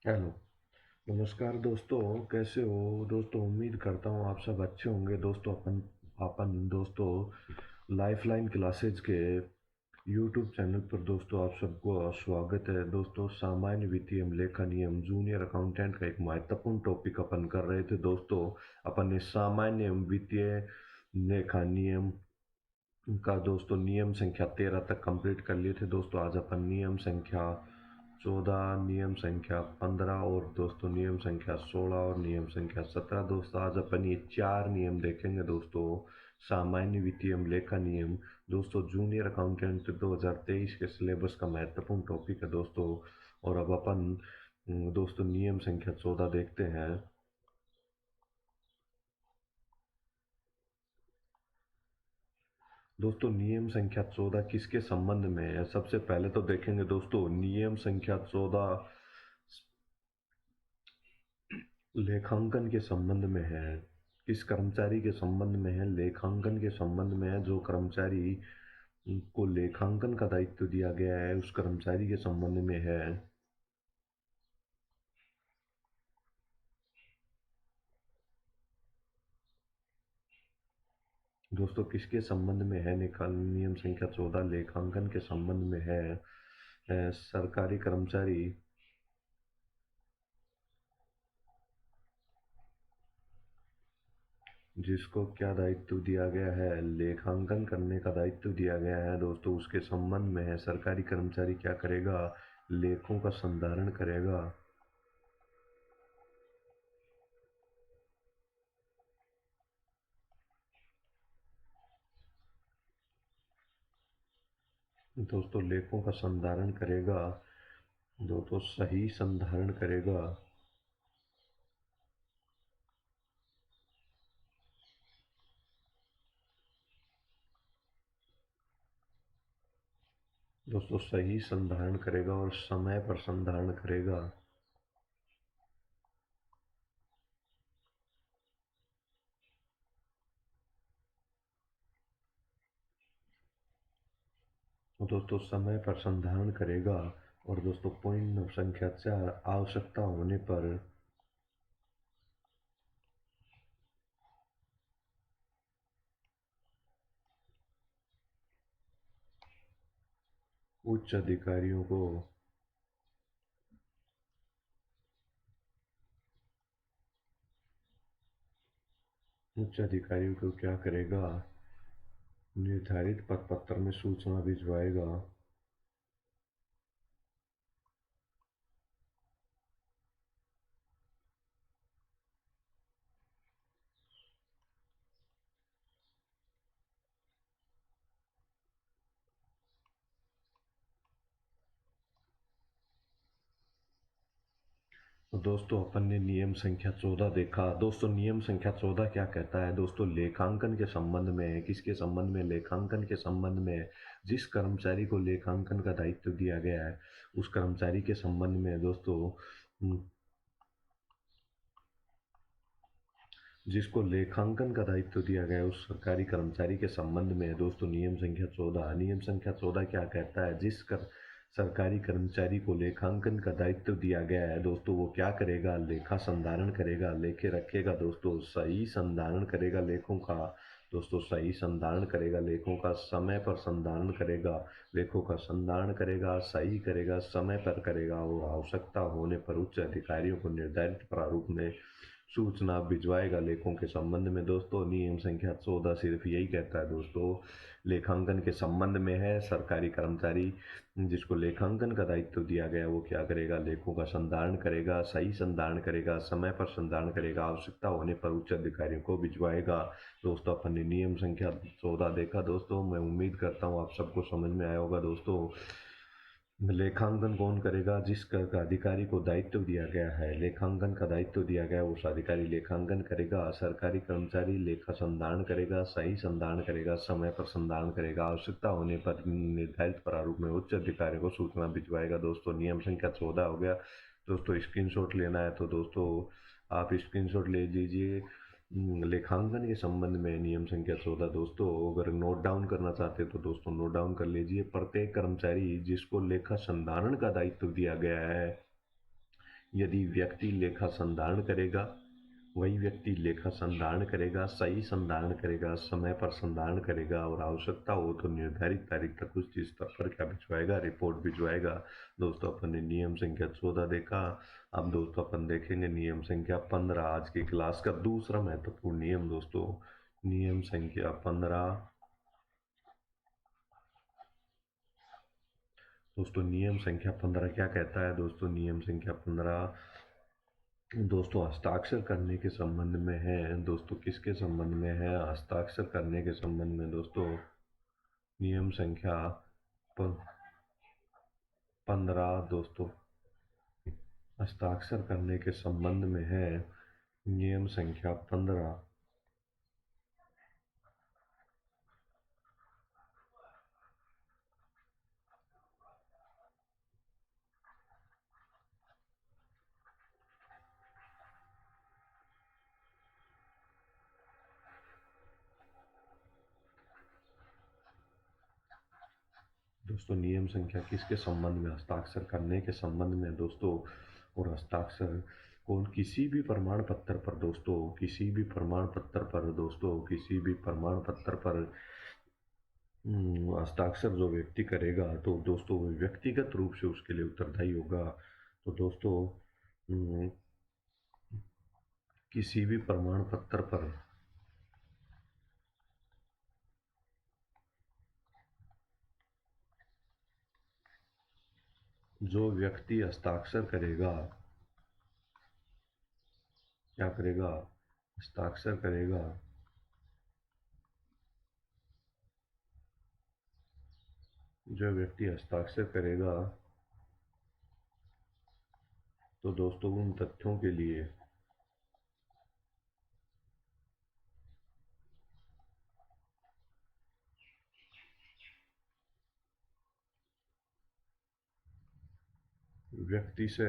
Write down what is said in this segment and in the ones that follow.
Hello. नमस्कार दोस्तों, कैसे हो दोस्तों? उम्मीद करता हूँ आप सब अच्छे होंगे दोस्तों। अपन अपन दोस्तों लाइफलाइन क्लासेज के यूट्यूब चैनल पर दोस्तों आप सबको स्वागत है दोस्तों। सामान्य वित्तीय लेखा नियम जूनियर अकाउंटेंट का एक महत्वपूर्ण टॉपिक अपन कर रहे थे दोस्तों। अपन ने सामान्य वित्तीय लेखा नियम का दोस्तों नियम संख्या 13 तक कंप्लीट कर लिए थे दोस्तों। आज अपन नियम संख्या 14, नियम संख्या 15 और दोस्तों नियम संख्या 16 और नियम संख्या 17 दोस्तों आज अपन ये चार नियम देखेंगे दोस्तों। सामान्य वित्तीय लेखा नियम दोस्तों जूनियर अकाउंटेंट 2023 के सिलेबस का महत्वपूर्ण टॉपिक है दोस्तों। और अब अपन दोस्तों नियम संख्या 14 देखते हैं दोस्तों। नियम संख्या 14 किसके संबंध में है? सबसे पहले तो देखेंगे दोस्तों नियम संख्या 14 लेखांकन के संबंध में है। किस कर्मचारी के संबंध में है? लेखांकन के संबंध में है। जो कर्मचारी को लेखांकन का दायित्व दिया गया है उस कर्मचारी के संबंध में है दोस्तों। किसके संबंध में है? नियम संख्या 14 लेखांकन के संबंध में है सरकारी कर्मचारी जिसको क्या दायित्व दिया गया है? लेखांकन करने का दायित्व दिया गया है दोस्तों, उसके संबंध में है। सरकारी कर्मचारी क्या करेगा? लेखों का संधारण करेगा। दोस्तों लेखों का संधारण करेगा दोस्तों, सही संधारण करेगा। दोस्तों सही संधारण करेगा और समय पर संधारण करेगा। तो दोस्तों समय पर संधारण करेगा। और दोस्तों पॉइंट संख्या 4 आवश्यकता होने पर उच्च अधिकारियों को क्या करेगा? निर्धारित प्रपत्र में सूचना भिजवाएगा। तो दोस्तों अपन ने नियम संख्या 14 देखा दोस्तों। नियम संख्या 14 क्या कहता है दोस्तों? लेखांकन के संबंध में है। किसके संबंध में? लेखांकन के संबंध में। जिस कर्मचारी को लेखांकन का दायित्व दिया गया है उस कर्मचारी के संबंध में दोस्तों। जिसको लेखांकन का दायित्व दिया गया है उस सरकारी कर्मचारी के संबंध में है दोस्तों नियम संख्या 14। नियम संख्या 14 क्या कहता है? सरकारी कर्मचारी को लेखांकन का दायित्व दिया गया है दोस्तों, वो क्या करेगा? लेखा संधारण करेगा, लेखे रखेगा दोस्तों, सही संधारण करेगा लेखों का दोस्तों, सही संधारण करेगा लेखों का, समय पर संधारण करेगा लेखों का, संधारण करेगा, सही करेगा, समय पर करेगा और आवश्यकता होने पर उच्च अधिकारियों को निर्धारित प्रारूप में सूचना भिजवाएगा लेखों के संबंध में दोस्तों। नियम संख्या 14 सिर्फ यही कहता है दोस्तों, लेखांकन के संबंध में है। सरकारी कर्मचारी जिसको लेखांकन का दायित्व दिया गया वो क्या करेगा? लेखों का संधारण करेगा, सही संधारण करेगा, समय पर संधारण करेगा, आवश्यकता होने पर उच्च अधिकारियों को भिजवाएगा दोस्तों। अपन ने नियम संख्या 14 देखा दोस्तों। मैं उम्मीद करता हूँ आप सबको समझ में आया होगा दोस्तों। लेखांकन कौन करेगा? जिस अधिकारी को दायित्व दिया गया है, लेखांकन का दायित्व दिया गया है, उस अधिकारी लेखांकन करेगा। सरकारी कर्मचारी लेखा संधारण करेगा, सही संधारण करेगा, समय पर संधारण करेगा, आवश्यकता होने पर निर्धारित प्रारूप में उच्च अधिकारी को सूचना भिजवाएगा दोस्तों। नियम संख्या 14 हो गया दोस्तों। स्क्रीनशॉट लेना है तो दोस्तों आप स्क्रीनशॉट ले लीजिए। लेखांकन के संबंध में नियम संख्या 14 दोस्तों। अगर नोट डाउन करना चाहते हैं तो दोस्तों नोट डाउन कर लीजिए। प्रत्येक कर्मचारी जिसको लेखा संधारण का दायित्व दिया गया है यदि व्यक्ति लेखा संधारण करेगा, वही व्यक्ति लेखा संधारण करेगा, सही संधारण करेगा, समय पर संधारण करेगा और आवश्यकता हो तो निर्धारित तारीख तक उस चीज पर क्या भिजवाएगा, रिपोर्ट भिजवाएगा। दोस्तों अपन ने नियम संख्या 14 देखा। अब दोस्तों अपन देखेंगे नियम संख्या 15, आज की क्लास का दूसरा महत्वपूर्ण नियम। दोस्तों नियम संख्या 15। दोस्तों नियम संख्या 15 क्या कहता है? दोस्तों नियम संख्या 15 दोस्तों हस्ताक्षर करने के संबंध में है। दोस्तों किसके संबंध में है? हस्ताक्षर करने के संबंध में। दोस्तों नियम संख्या 15 दोस्तों हस्ताक्षर करने के संबंध में है। नियम संख्या 15। दोस्तों नियम संख्या किसके संबंध में? हस्ताक्षर करने के संबंध में दोस्तों। और हस्ताक्षर कौन? किसी भी प्रमाण पत्र पर दोस्तों, किसी भी प्रमाण पत्र पर दोस्तों, किसी भी प्रमाण पत्र पर हस्ताक्षर जो व्यक्ति करेगा तो दोस्तों वो व्यक्तिगत रूप से उसके लिए उत्तरदायी होगा। तो दोस्तों किसी भी प्रमाण पत्र पर जो व्यक्ति हस्ताक्षर करेगा, क्या करेगा? हस्ताक्षर करेगा। जो व्यक्ति हस्ताक्षर करेगा तो दोस्तों उन तथ्यों के लिए व्यक्ति से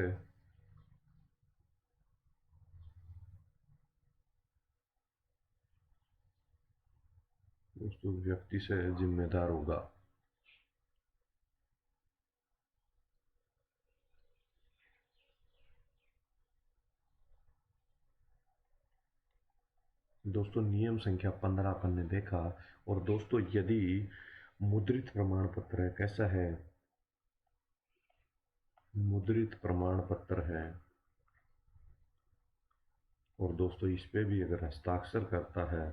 दोस्तों व्यक्ति से जिम्मेदार होगा। दोस्तों नियम संख्या 15 अपन ने देखा। और दोस्तों यदि मुद्रित प्रमाण पत्र है, कैसा है? मुद्रित प्रमाण पत्र है और दोस्तों इस पे भी अगर हस्ताक्षर करता है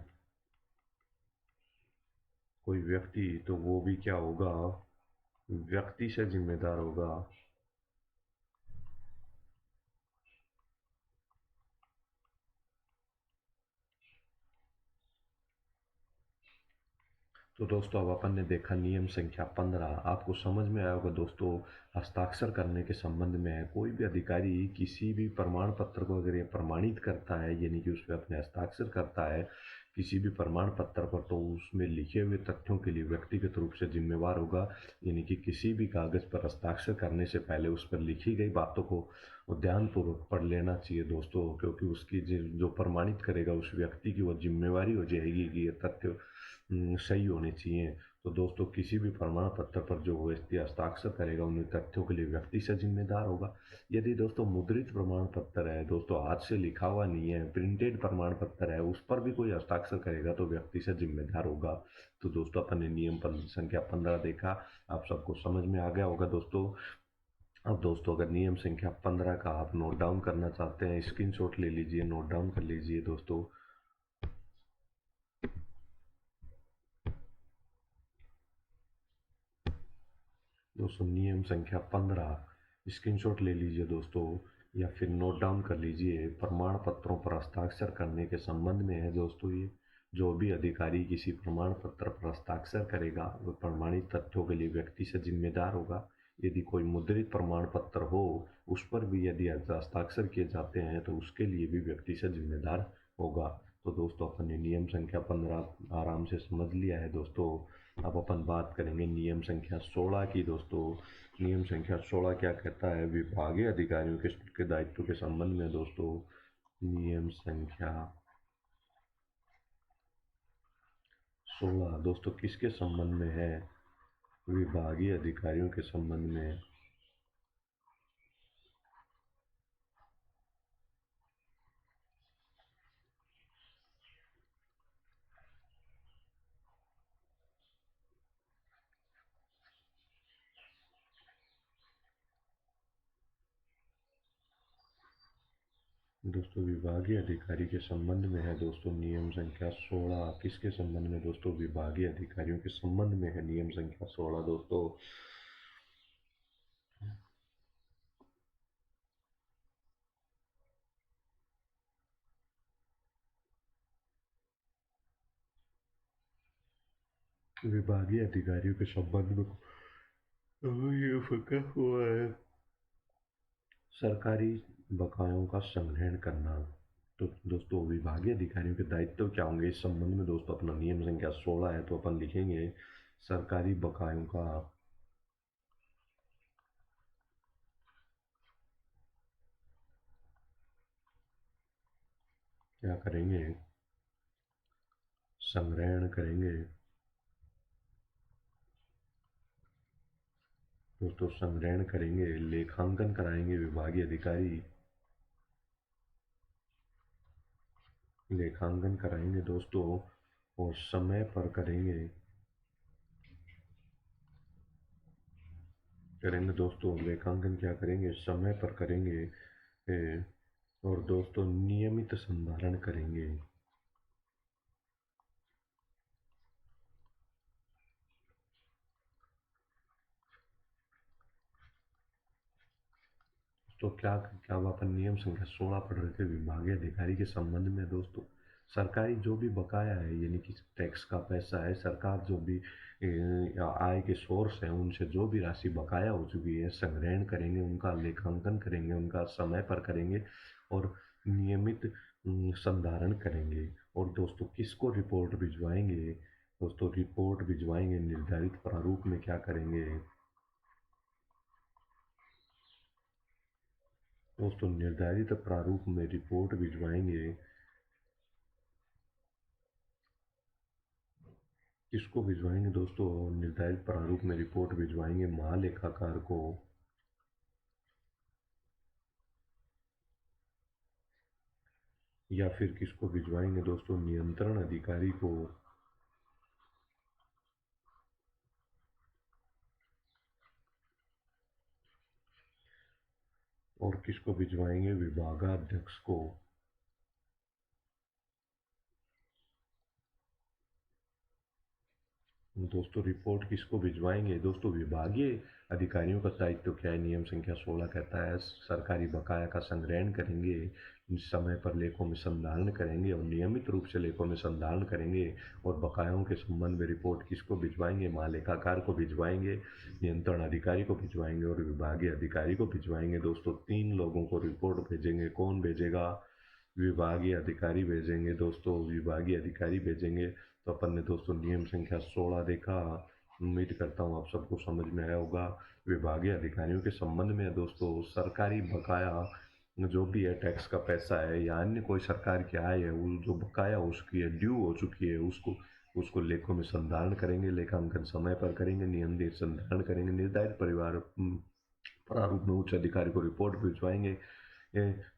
कोई व्यक्ति तो वो भी क्या होगा? व्यक्ति से जिम्मेदार होगा। तो दोस्तों अब अपन ने देखा नियम संख्या 15। आपको समझ में आया होगा दोस्तों। हस्ताक्षर करने के संबंध में कोई भी अधिकारी किसी भी प्रमाण पत्र को अगर ये प्रमाणित करता है, यानी कि उस पर अपने हस्ताक्षर करता है किसी भी प्रमाण पत्र पर, तो उसमें लिखे हुए तथ्यों के लिए व्यक्तिगत रूप से जिम्मेवार होगा। यानी कि किसी भी कागज पर हस्ताक्षर करने से पहले उस पर लिखी गई बातों को ध्यानपूर्वक पढ़ लेना चाहिए दोस्तों, क्योंकि उसकी जो प्रमाणित करेगा उस व्यक्ति की वो जिम्मेवारी हो जाएगी कि ये तथ्य सही होने चाहिए। तो दोस्तों किसी भी प्रमाण पत्र पर जो व्यक्ति हस्ताक्षर करेगा उन तथ्यों के लिए व्यक्ति से जिम्मेदार होगा। यदि दोस्तों मुद्रित प्रमाण पत्र है, दोस्तों हाथ से लिखा हुआ नहीं है, प्रिंटेड प्रमाण पत्र है, उस पर भी कोई हस्ताक्षर करेगा तो व्यक्ति से जिम्मेदार होगा। तो दोस्तों अपन ने नियम संख्या 15 देखा। आप सबको समझ में आ गया होगा दोस्तों। अब दोस्तों अगर नियम संख्या 15 का आप नोट डाउन करना चाहते हैं, स्क्रीनशॉट ले लीजिए, नोट डाउन कर लीजिए दोस्तों। दोस्तों नियम संख्या 15 स्क्रीनशॉट ले लीजिए दोस्तों, या फिर नोट डाउन कर लीजिए। प्रमाण पत्रों पर हस्ताक्षर करने के संबंध में है दोस्तों ये। जो भी अधिकारी किसी प्रमाण पत्र पर हस्ताक्षर करेगा वह प्रमाणित तथ्यों के लिए व्यक्ति से जिम्मेदार होगा। यदि कोई मुद्रित प्रमाण पत्र हो उस पर भी यदि हस्ताक्षर किए जाते हैं तो उसके लिए भी व्यक्ति से जिम्मेदार होगा। तो दोस्तों अपन ने नियम संख्या 15 आराम से समझ लिया है दोस्तों। अब अपन बात करेंगे नियम संख्या 16 की दोस्तों। नियम संख्या 16 क्या कहता है? विभागीय अधिकारियों के दायित्व के संबंध में दोस्तों। नियम संख्या 16 दोस्तों किसके संबंध में है? विभागीय अधिकारियों के संबंध में। दोस्तों विभागीय अधिकारी के संबंध में है दोस्तों नियम संख्या 16। किसके संबंध में दोस्तों? विभागीय अधिकारियों के संबंध में है नियम संख्या 16 दोस्तों। विभागीय अधिकारियों के संबंध में ये फंसा हुआ है सरकारी बकायों का संग्रहण करना। तो दोस्तों विभागीय अधिकारियों के दायित्व क्या होंगे इस संबंध में दोस्तों? अपना नियम संख्या 16 है तो अपन लिखेंगे सरकारी बकायों का क्या करेंगे? संग्रहण करेंगे दोस्तों, संग्रहण करेंगे, लेखांकन कराएंगे विभागीय अधिकारी, लेखांकन कराएंगे दोस्तों और समय पर करेंगे दोस्तों। लेखांकन क्या करेंगे? समय पर करेंगे और दोस्तों नियमित संधारण करेंगे। तो क्या क्या वो अपन नियम संख्या 16 पढ़ रहे थे विभागीय अधिकारी के संबंध में दोस्तों? सरकारी जो भी बकाया है यानी कि टैक्स का पैसा है, सरकार जो भी आय के सोर्स हैं उनसे जो भी राशि बकाया हो चुकी है संग्रहण करेंगे, उनका लेखांकन करेंगे, उनका समय पर करेंगे और नियमित संधारण करेंगे। और दोस्तों किसको रिपोर्ट भिजवाएंगे? दोस्तों रिपोर्ट भिजवाएंगे निर्धारित प्रारूप में। क्या करेंगे दोस्तों? निर्धारित प्रारूप में रिपोर्ट भिजवाएंगे। किसको भिजवाएंगे दोस्तों? निर्धारित प्रारूप में रिपोर्ट भिजवाएंगे महालेखाकार को, या फिर किसको भिजवाएंगे दोस्तों? नियंत्रण अधिकारी को। और किसको भिजवाएंगे? विभागाध्यक्ष को। दोस्तों रिपोर्ट किसको भिजवाएंगे? दोस्तों विभागीय अधिकारियों का दायित्व क्या है? नियम संख्या 16 कहता है सरकारी बकाया का संग्रहण करेंगे, समय पर लेखों में संधारण करेंगे और नियमित रूप से लेखों में संधारण करेंगे और बकायों के संबंध में रिपोर्ट किसको भिजवाएंगे? महालेखाकार को भिजवाएंगे, नियंत्रण अधिकारी को भिजवाएंगे और विभागीय अधिकारी को भिजवाएंगे। दोस्तों 3 लोगों को रिपोर्ट भेजेंगे। कौन भेजेगा? विभागीय अधिकारी भेजेंगे दोस्तों, विभागीय अधिकारी भेजेंगे। तो अपन ने दोस्तों नियम संख्या 16 देखा। उम्मीद करता हूँ आप सबको समझ में आया होगा। विभागीय अधिकारियों के संबंध में दोस्तों सरकारी बकाया जो भी है टैक्स का पैसा है या अन्य कोई सरकार की आय है वो जो बकाया हो चुकी है, ड्यू हो चुकी है, उसको उसको लेखों में संधारण करेंगे, लेखांकन समय पर करेंगे, नियमित संधारण करेंगे, निर्धारित परिवार प्रारूप में उच्च अधिकारी को रिपोर्ट भिजवाएंगे,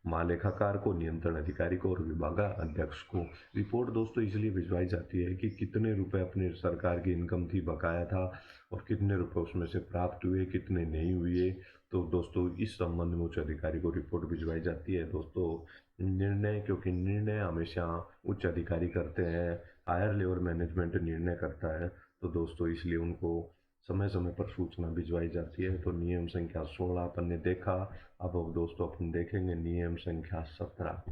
महालेखाकार को, नियंत्रण अधिकारी को और विभागाध्यक्ष को। रिपोर्ट दोस्तों इसलिए भिजवाई जाती है कि कितने रुपए अपने सरकार की इनकम थी, बकाया था और कितने रुपए उसमें से प्राप्त हुए, कितने नहीं हुए। तो दोस्तों इस संबंध में उच्च अधिकारी को रिपोर्ट भिजवाई जाती है दोस्तों। निर्णय, क्योंकि निर्णय हमेशा उच्च अधिकारी करते हैं, हायर लेवल मैनेजमेंट निर्णय करता है, तो दोस्तों इसलिए उनको समय समय पर सूचना भिजवाई जाती है। तो नियम संख्या 16 अपन ने देखा। अब दोस्तों अपन देखेंगे नियम संख्या 17।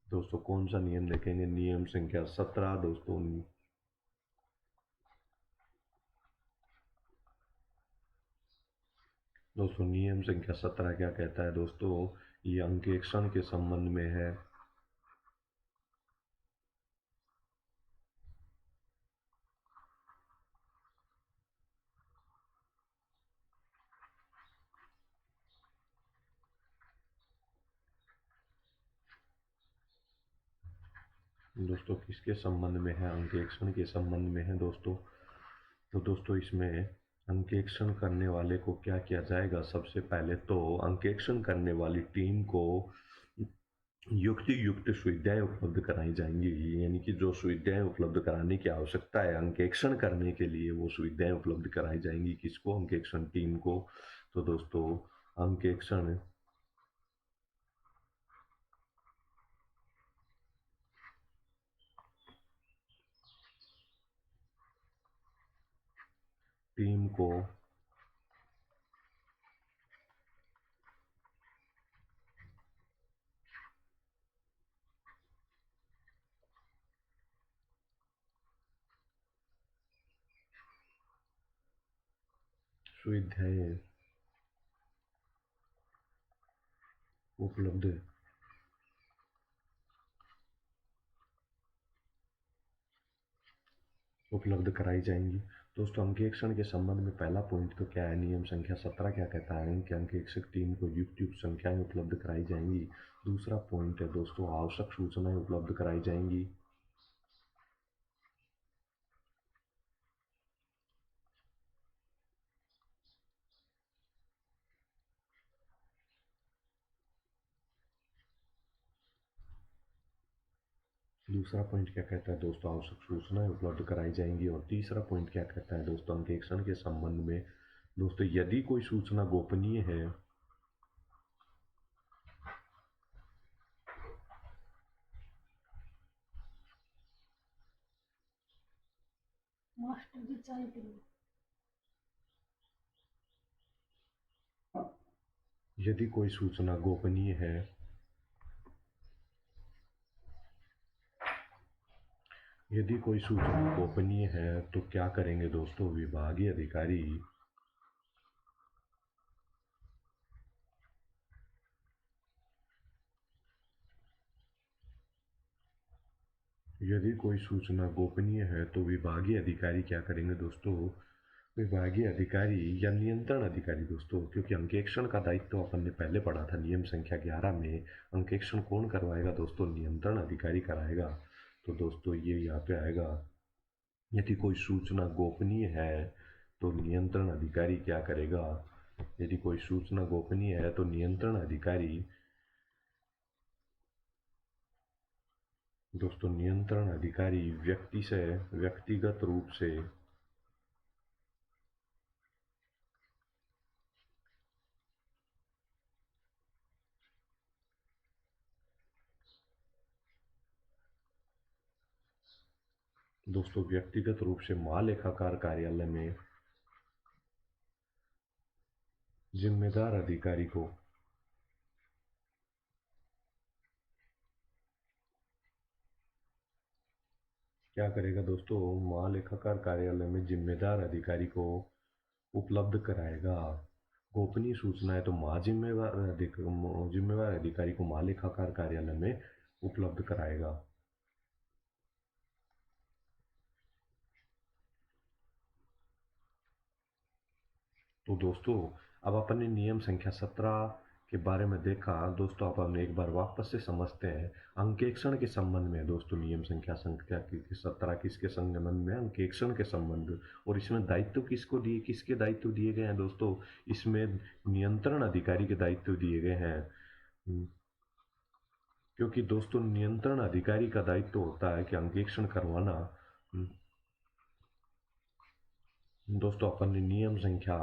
दोस्तों कौन सा नियम देखेंगे? नियम संख्या 17 दोस्तों। दोस्तों नियम संख्या 17 क्या कहता है दोस्तों? ये अंकेक्षण के संबंध में है। दोस्तों किसके संबंध में है? अंकेक्षण के संबंध में है दोस्तों। तो दोस्तों इसमें अंकेक्षण करने वाले को क्या किया जाएगा? सबसे पहले तो अंकेक्षण करने वाली टीम को युक्त सुविधाएं उपलब्ध कराई जाएंगी, यानी कि जो सुविधाएं उपलब्ध कराने की आवश्यकता है अंकेक्षण करने के लिए वो सुविधाएं उपलब्ध कराई जाएंगी। किसको? अंकेक्षण टीम को। तो दोस्तों अंकेक्षण टीम को सुविधाएं उपलब्ध कराई जाएंगी। दोस्तों अंकेक्षण के संबंध में पहला पॉइंट तो क्या है, नियम संख्या 17 क्या कहता है कि अंकेक्षक टीम को युक्त युक्त संख्याएं उपलब्ध कराई जाएंगी। दूसरा पॉइंट है दोस्तों, आवश्यक सूचनाएं उपलब्ध कराई जाएंगी। दूसरा पॉइंट क्या कहता है दोस्तों, आवश्यक सूचनाएं उपलब्ध कराई जाएंगी। और तीसरा पॉइंट क्या कहता है दोस्तों, अंकेक्षण के संबंध में दोस्तों, यदि कोई सूचना गोपनीय है, मास्टर जी चाय पी लो। यदि कोई सूचना गोपनीय है, यदि कोई सूचना गोपनीय है तो क्या करेंगे दोस्तों, विभागीय अधिकारी यदि कोई सूचना गोपनीय है तो विभागीय अधिकारी क्या करेंगे दोस्तों, विभागीय अधिकारी या नियंत्रण अधिकारी दोस्तों, क्योंकि अंकेक्षण का दायित्व तो अपन ने पहले पढ़ा था नियम संख्या 11 में, अंकेक्षण कौन करवाएगा दोस्तों, नियंत्रण अधिकारी कराएगा। तो दोस्तों ये यहाँ पे आएगा, यदि कोई सूचना गोपनीय है तो नियंत्रण अधिकारी क्या करेगा, यदि कोई सूचना गोपनीय है तो नियंत्रण अधिकारी दोस्तों, नियंत्रण अधिकारी व्यक्तिगत रूप से दोस्तों व्यक्तिगत रूप से महालेखाकार कार्यालय में जिम्मेदार अधिकारी को क्या करेगा दोस्तों, महालेखाकार कार्यालय में जिम्मेदार अधिकारी को उपलब्ध कराएगा। गोपनीय सूचना है तो जिम्मेवार अधिकारी को महालेखाकार कार्यालय में उपलब्ध कराएगा। तो दोस्तों अब अपन ने नियम संख्या 17 के बारे में देखा दोस्तों, अब हम एक बार वापस से समझते हैं अंकेक्षण के संबंध में दोस्तों, नियम संख्या 17 किसके संबंध में, अंकेक्षण के संबंध। और इसमें दायित्व किसके दायित्व दिए गए हैं दोस्तों, इसमें नियंत्रण अधिकारी के दायित्व दिए गए हैं। क्योंकि दोस्तों नियंत्रण अधिकारी का दायित्व होता है कि अंकेक्षण करवाना। दोस्तों अपन ने नियम संख्या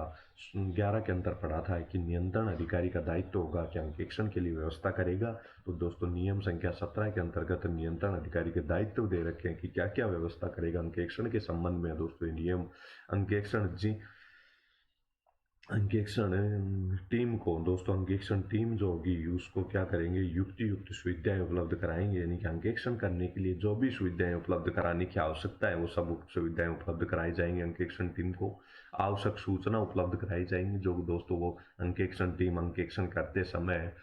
11 के अंदर पढ़ा था कि नियंत्रण अधिकारी का दायित्व होगा कि अंकेक्षण के लिए व्यवस्था करेगा। तो दोस्तों नियम संख्या 17 के अंतर्गत नियंत्रण अधिकारी के दायित्व दे रखे हैं कि क्या क्या व्यवस्था करेगा अंकेक्षण के संबंध में। दोस्तों नियम अंकेक्षण टीम को दोस्तों, अंकेक्षण टीम जो होगी उसको क्या करेंगे, युक्त सुविधाएं उपलब्ध कराएंगे, यानी कि अंकेक्षण करने के लिए जो भी सुविधाएं उपलब्ध कराने की आवश्यकता है वो सब सुविधाएं उपलब्ध कराई जाएंगी अंकेक्षण टीम को। आवश्यक सूचना उपलब्ध कराई जाएंगी जो दोस्तों वो अंकेक्षण टीम अंकेक्षण करते समय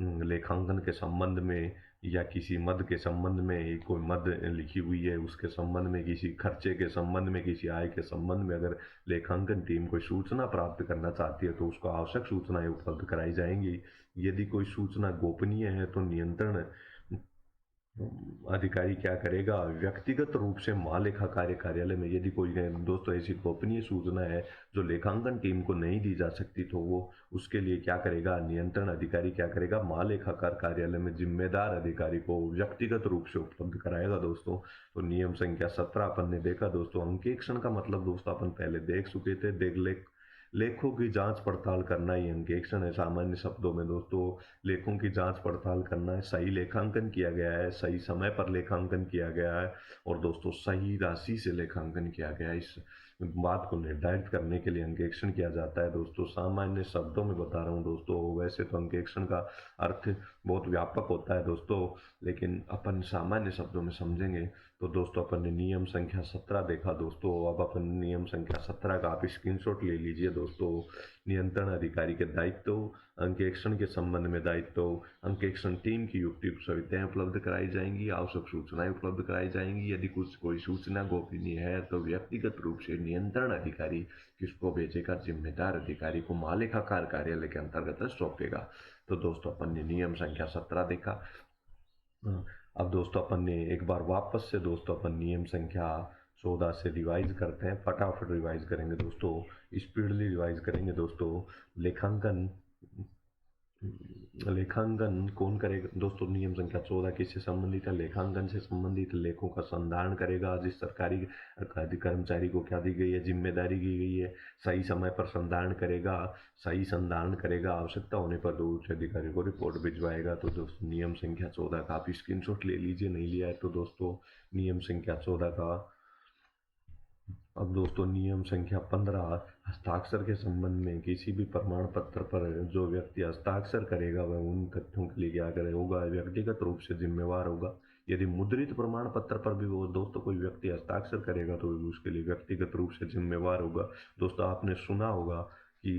लेखांकन के संबंध में या किसी मद के संबंध में, कोई मद लिखी हुई है उसके संबंध में, किसी खर्चे के संबंध में, किसी आय के संबंध में अगर लेखांकन टीम कोई सूचना प्राप्त करना चाहती है तो उसको आवश्यक सूचनाएं उपलब्ध कराई जाएंगी। यदि कोई सूचना गोपनीय है तो नियंत्रण अधिकारी क्या करेगा, व्यक्तिगत रूप से महालेखा कार्यालय में यदि कोई दोस्तों ऐसी गोपनीय सूचना है जो लेखांकन टीम को नहीं दी जा सकती तो वो उसके लिए क्या करेगा, नियंत्रण अधिकारी क्या करेगा, महालेखाकार कार्यालय में जिम्मेदार अधिकारी को व्यक्तिगत रूप से उपलब्ध कराएगा दोस्तों। तो नियम संख्या 17 अपन ने देखा दोस्तों। अंकेक्षण का मतलब दोस्तों अपन पहले देख चुके थे, लेखों की जांच पड़ताल करना ही अंकेक्षण है। सामान्य शब्दों में दोस्तों लेखों की जांच पड़ताल करना है, सही लेखांकन किया गया है, सही समय पर लेखांकन किया गया है और दोस्तों सही राशि से लेखांकन किया गया है। बात को निर्धारित करने के लिए अंकेक्षण किया जाता है दोस्तों। सामान्य शब्दों में बता रहा हूँ दोस्तों, वैसे तो अंकेक्षण का अर्थ बहुत व्यापक होता है दोस्तों, लेकिन अपन सामान्य शब्दों में समझेंगे तो दोस्तों अपन ने नियम संख्या 17 देखा दोस्तों। अब अपन नियम संख्या 17 का आप स्क्रीनशॉट ले लीजिए दोस्तों। नियंत्रण अधिकारी के दायित्व, अंकेक्षण के संबंध में दायित्व, अंकेक्षण टीम की युक्तियुक्त सुविधाएं उपलब्ध कराई जाएंगी, आवश्यक सूचनाएं उपलब्ध कराई जाएंगी। यदि कुछ कोई सूचना गोपनीय है तो व्यक्तिगत रूप से नियंत्रण अधिकारी किसको भेजेगा, जिम्मेदार अधिकारी को मालेखाकार कार्यालय के अंतर्गत सौंपेगा। तो दोस्तों अपन ने नियम संख्या 17 देखा। अब दोस्तों अपन ने एक बार वापस से दोस्तों अपन नियम संख्या 14 से रिवाइज करते हैं, फटाफट रिवाइज करेंगे दोस्तों, स्पीडली रिवाइज करेंगे दोस्तों। लेखांकन लेखांकन कौन करेगा दोस्तों? नियम संख्या 14 किससे संबंधित है? लेखांकन से संबंधित। लेखों का संधारण करेगा, जिस सरकारी कर्मचारी को क्या दी गई है, जिम्मेदारी दी गई है, सही समय पर संधारण करेगा, सही संधारण करेगा, आवश्यकता होने पर तो उच्च अधिकारी को रिपोर्ट भिजवाएगा। तो दोस्तों नियम संख्या 14 का आप स्क्रीनशॉट ले लीजिए, नहीं लिया है तो दोस्तों नियम संख्या 14 का। अब दोस्तों नियम संख्या 15, हस्ताक्षर के संबंध में। किसी भी प्रमाण पत्र पर जो व्यक्ति हस्ताक्षर करेगा वह उन तथ्यों के लिए क्या करे होगा, व्यक्तिगत रूप से जिम्मेवार होगा। यदि मुद्रित प्रमाण पत्र पर भी वो दोस्तों कोई व्यक्ति हस्ताक्षर करेगा तो उसके लिए व्यक्तिगत रूप से जिम्मेवार होगा। दोस्तों आपने सुना होगा कि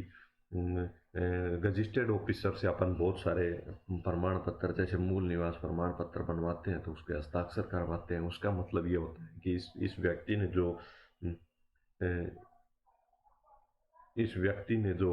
रजिस्टर्ड ऑफिसर से अपन बहुत सारे प्रमाण पत्र जैसे मूल निवास प्रमाण पत्र बनवाते हैं तो उसके हस्ताक्षर करवाते हैं। उसका मतलब ये होता है कि इस व्यक्ति ने जो इस व्यक्ति ने जो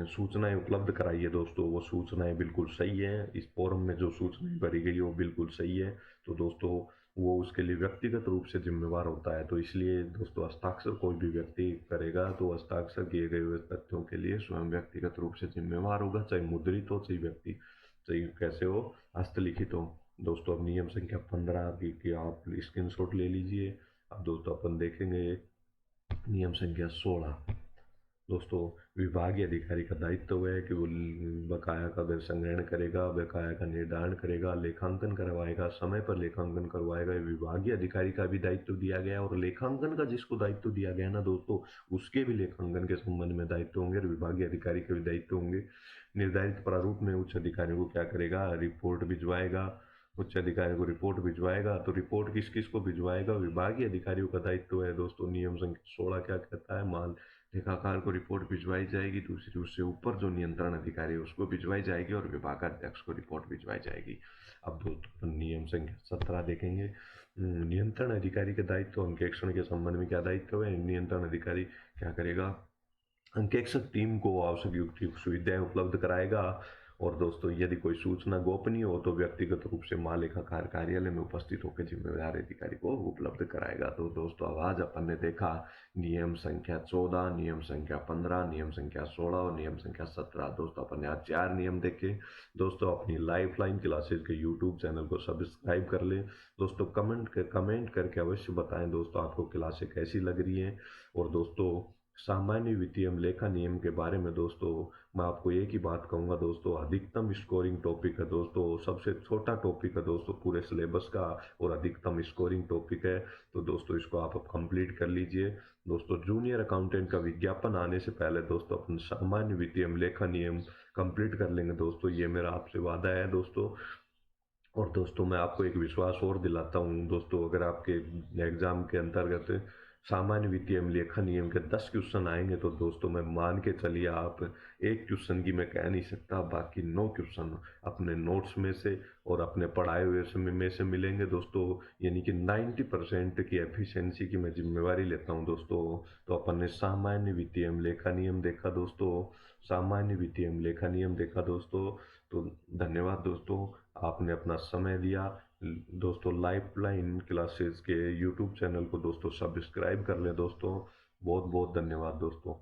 सूचनाएं उपलब्ध कराई है दोस्तों, वो सूचनाएं बिल्कुल सही है। इस फॉर्म में जो सूचनाएं भरी गई वो बिल्कुल सही है। तो दोस्तों वो उसके लिए व्यक्तिगत रूप से जिम्मेवार होता है। तो इसलिए दोस्तों हस्ताक्षर कोई भी व्यक्ति करेगा तो हस्ताक्षर किए गए हुए तथ्यों के लिए स्वयं व्यक्तिगत रूप से जिम्मेवार होगा, चाहे मुद्रित हो, चाहे व्यक्ति, चाहे कैसे हो, हस्तलिखित हो। दोस्तों अब नियम संख्या 15 की आप स्क्रीनशॉट ले लीजिए। अब दोस्तों अपन देखेंगे नियम संख्या 16। दोस्तों विभागीय अधिकारी का दायित्व है कि वो बकाया का संग्रहण करेगा, बकाया का निर्धारण करेगा, लेखांकन करवाएगा, समय पर लेखांकन करवाएगा। विभागीय अधिकारी का भी दायित्व दिया गया और लेखांकन का जिसको दायित्व दिया गया ना दोस्तों, उसके भी लेखांकन के संबंध में दायित्व होंगे और विभागीय अधिकारी के भी दायित्व होंगे। निर्धारित प्रारूप में उच्च अधिकारी को क्या करेगा, रिपोर्ट भिजवाएगा। उच्च अधिकारी को रिपोर्ट भिजवाएगा। तो रिपोर्ट किस किस को भिजवाएगा, विभागीय अधिकारियों का दायित्व है दोस्तों। नियम संख्या 16 क्या कहता है, माल लेखाकार को रिपोर्ट भिजवाई जाएगी, दूसरी उससे ऊपर जो नियंत्रण अधिकारी है उसको भिजवाई जाएगी और विभागाध्यक्ष को रिपोर्ट भिजवाई जाएगी। अब दोस्तों नियम संख्या 17 देखेंगे। नियंत्रण अधिकारी के दायित्व, अंकेक्षण के संबंध में क्या दायित्व है। नियंत्रण अधिकारी क्या करेगा, अंकेक्षक टीम को आवश्यक युक्तियुक्त सुविधाएं उपलब्ध कराएगा। और दोस्तों यदि कोई सूचना गोपनीय हो तो व्यक्तिगत रूप से मालेखाकार कार्यालय में उपस्थित होकर जिम्मेदार अधिकारी को उपलब्ध कराएगा। तो दोस्तों अब आज अपन ने देखा नियम संख्या 14, नियम संख्या 15, नियम संख्या 16 और नियम संख्या 17। दोस्तों अपन ने आज 4 नियम देखे। दोस्तों अपनी लाइफलाइन क्लासेज के यूट्यूब चैनल को सब्सक्राइब कर लें दोस्तों। कमेंट करके अवश्य बताएं दोस्तों आपको क्लासें कैसी लग रही हैं। और दोस्तों सामान्य वित्तीय लेखा नियम के बारे में दोस्तों मैं आपको एक ही बात कहूँगा दोस्तों, अधिकतम स्कोरिंग टॉपिक है दोस्तों, सबसे छोटा टॉपिक है दोस्तों पूरे सिलेबस का और अधिकतम स्कोरिंग टॉपिक है। तो दोस्तों इसको आप अब कंप्लीट कर लीजिए दोस्तों। जूनियर अकाउंटेंट का विज्ञापन आने से पहले दोस्तों अपन सामान्य वित्तीय लेखा नियम कंप्लीट कर लेंगे दोस्तों, ये मेरा आपसे वादा है दोस्तों। और दोस्तों मैं आपको एक विश्वास और दिलाता हूँ दोस्तों, अगर आपके एग्जाम के अंतर्गत सामान्य वित्तीय लेखा नियम के 10 क्वेश्चन आएंगे तो दोस्तों मैं मान के चलिए आप एक क्वेश्चन की मैं कह नहीं सकता, बाकी 9 क्वेश्चन अपने नोट्स में से और अपने पढ़ाए हुए समय में से मिलेंगे दोस्तों। यानी कि 90% की एफिशिएंसी की मैं जिम्मेवारी लेता हूं दोस्तों। तो अपन ने सामान्य वित्तीय लेखा नियम देखा दोस्तों, सामान्य वित्तीय लेखा नियम देखा दोस्तों। तो धन्यवाद दोस्तों, आपने अपना समय दिया दोस्तों। लाइफलाइन क्लासेस के यूट्यूब चैनल को दोस्तों सब्सक्राइब कर लें दोस्तों। बहुत बहुत धन्यवाद दोस्तों।